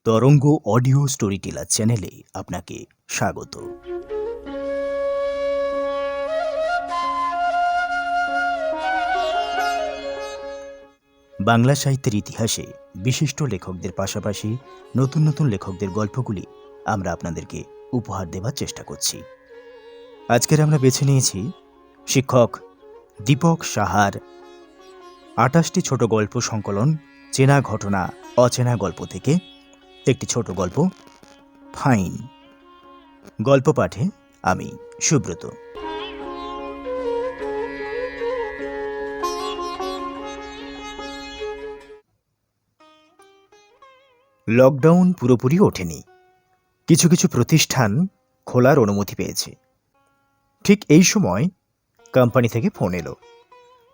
তরঙ্গ audio story teller চ্যানেলে আপনাকে স্বাগত। বাংলা সাহিত্যের ইতিহাসে বিশিষ্ট লেখকদের পাশাপাশি নতুন নতুন লেখকদের গল্পগুলি আমরা আপনাদেরকে উপহার দেওয়ার চেষ্টা করছি। আজকের আমরা বেছে নিয়েছি শিক্ষক দীপক সাহার ২৮টি ছোট গল্প সংকলন চেনা ঘটনা অচেনা গল্প থেকে একটি ছোট গল্প ফাইন। গল্প পাঠে আমি সুব্রত। লকডাউন পুরোপুরি ওঠেনি, কিছু কিছু প্রতিষ্ঠান খোলার অনুমতি পেয়েছে। ঠিক এই সময় কোম্পানি থেকে ফোন এলো,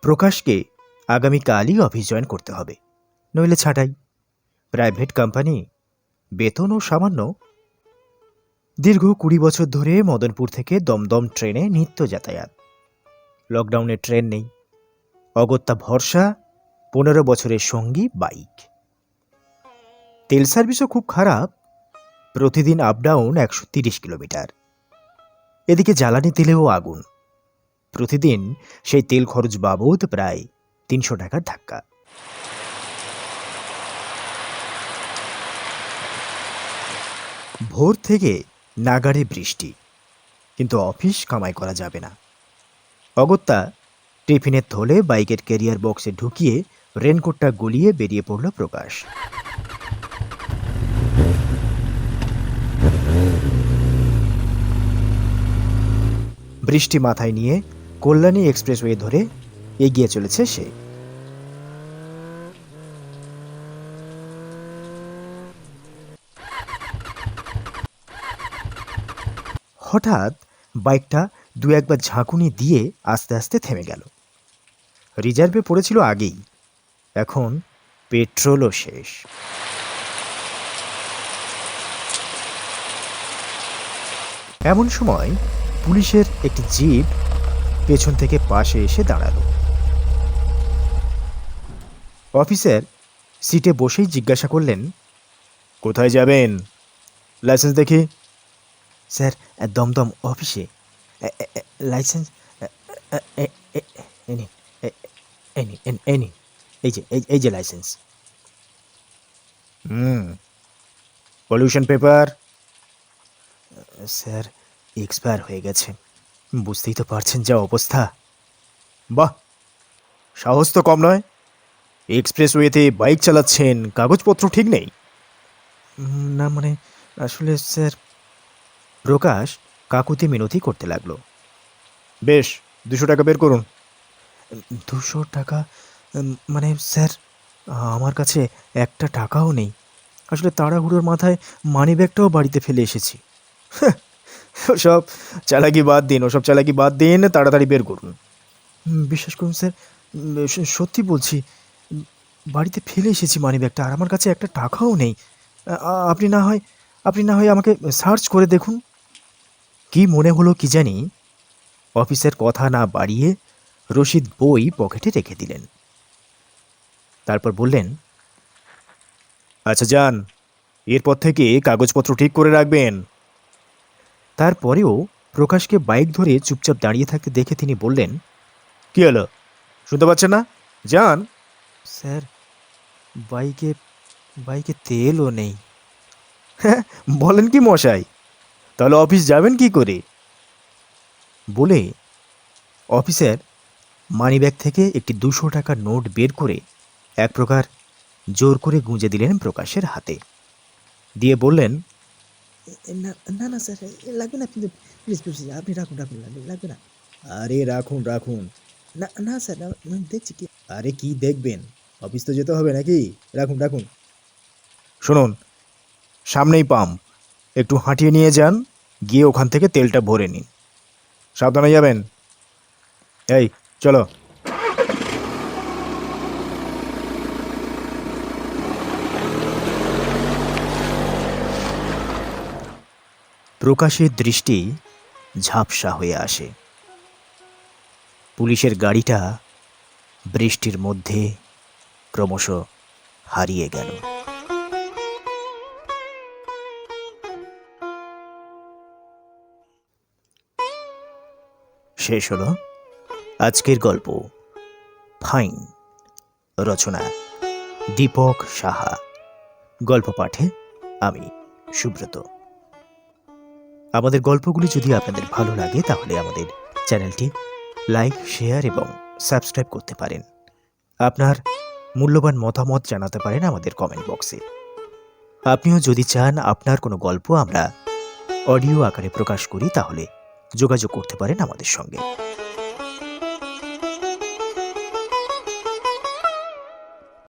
প্রকাশকে আগামীকালই অফিস জয়েন করতে হবে, নইলে ছাঁটাই। প্রাইভেট কোম্পানি, বেতনও সামান্য। দীর্ঘ ২০ বছর ধরে মদনপুর থেকে দমদম ট্রেনে নিত্য যাতায়াত। লকডাউনে ট্রেন নেই, অগত্যা ভরসা ১৫ বছরের সঙ্গী বাইক। তেল সার্ভিসও খুব খারাপ, প্রতিদিন আপ ডাউন ১৩০ কিলোমিটার। এদিকে জ্বালানি তেলেও আগুন, প্রতিদিন সেই তেল খরচ বাবদ প্রায় ৩০০ টাকার ধাক্কা। ভোর থেকে নাগাড়ে বৃষ্টি, কিন্তু অফিস কামাই করা যাবে না। অগত্যা টিফিনের থলে বাইকের ক্যারিয়ার বক্সে ঢুকিয়ে রেনকোটটা গলিয়ে বেরিয়ে পড়ল প্রকাশ। বৃষ্টি মাথায় নিয়ে কল্যাণী এক্সপ্রেসওয়ে ধরে এগিয়ে চলেছে সে। হঠাৎ বাইকটা দু একবার ঝাঁকুনি দিয়ে আস্তে আস্তে থেমে গেল। রিজার্ভে পড়েছিল আগেই, এখন পেট্রোলও শেষ। এমন সময় পুলিশের একটি জিপ পেছন থেকে পাশে এসে দাঁড়ালো। অফিসার সিটে বসেই জিজ্ঞাসা করলেন, কোথায় যাবেন? লাইসেন্স দেখি। স্যার, দমদম অফিসে। লাইসেন্স এই যে licence. Pollution paper? Sir, expire হয়ে গেছে, বুঝতেই তো পারছেন যা অবস্থা। বাহ, সাহস তো কম নয়। এক্সপ্রেসওয়েতে বাইক চালাচ্ছেন, কাগজপত্র ঠিক নেই? না মানে আসলে স্যার। প্রকাশ কাকুতি মিনতি করতে লাগলো। বেশ, ২০০ টাকা বের করুন। ২০০ টাকা? মানে স্যার, আমার কাছে একটা টাকাও নেই। আসলে তাড়াহুড়োর মাথায় মানিব্যাগটাও বাড়িতে ফেলে এসেছি। ওসব চালাকি বাদ দিন, তাড়াতাড়ি বের করুন। বিশ্বাস করুন স্যার, সত্যি বলছি, বাড়িতে ফেলে এসেছি মানিব্যাগটা, আর আমার কাছে একটা টাকাও নেই। আপনি না হয় আমাকে সার্চ করে দেখুন। কি মনে হলো কি জানি, অফিসের কথা না বাড়িয়ে রশিদ বই পকেটে রেখে দিলেন। তারপর বললেন, আচ্ছা যান, এরপর থেকে কাগজপত্র ঠিক করে রাখবেন। তারপরেও প্রকাশকে বাইক ধরে চুপচাপ দাঁড়িয়ে থাকতে দেখে তিনি বললেন, কি হলো, শুনতে পাচ্ছেন না? যান। স্যার, বাইকে তেলও নেই। হ্যাঁ, বলেন কি মশাই, তাহলে অফিস যাবেন কি করে? বলে অফিসার মানিব্যাগ থেকে একটি ২০০ টাকার নোট বের করে এক প্রকার জোর করে গুঁজে দিলেন প্রকাশের হাতে, দিয়ে বললেন, না না স্যার, লাগবে না, প্লিজ প্লিজ আপনি রাখুন, লাগবে না। আরে রাখুন। না না স্যার, দেখছি কি। আরে কি দেখবেন, অফিস তো যেতে হবে নাকি? রাখুন। শুনুন, সামনেই পাম্প, একটু হাঁটিয়ে নিয়ে যান, গিয়ে ওখান থেকে তেলটা ভরে নিন। সাবধানে যাবেন। এই চলো। প্রকাশের দৃষ্টি ঝাপসা হয়ে আসে। পুলিশের গাড়িটা বৃষ্টির মধ্যে ক্রমশ হারিয়ে গেল। শেষ হলো আজকের গল্প ফাইন। রচনা দীপক সাহা। গল্প পাঠে আমি সুব্রত। আমাদের গল্পগুলি যদি আপনাদের ভালো লাগে তাহলে আমাদের চ্যানেলটি লাইক, শেয়ার এবং সাবস্ক্রাইব করতে পারেন। আপনার মূল্যবান মতামত জানাতে পারেন আমাদের কমেন্ট বক্সে। আপনিও যদি চান আপনার কোনো গল্প আমরা অডিও আকারে প্রকাশ করি তাহলে যোগাযোগ করতে পারেন আমাদের সঙ্গে।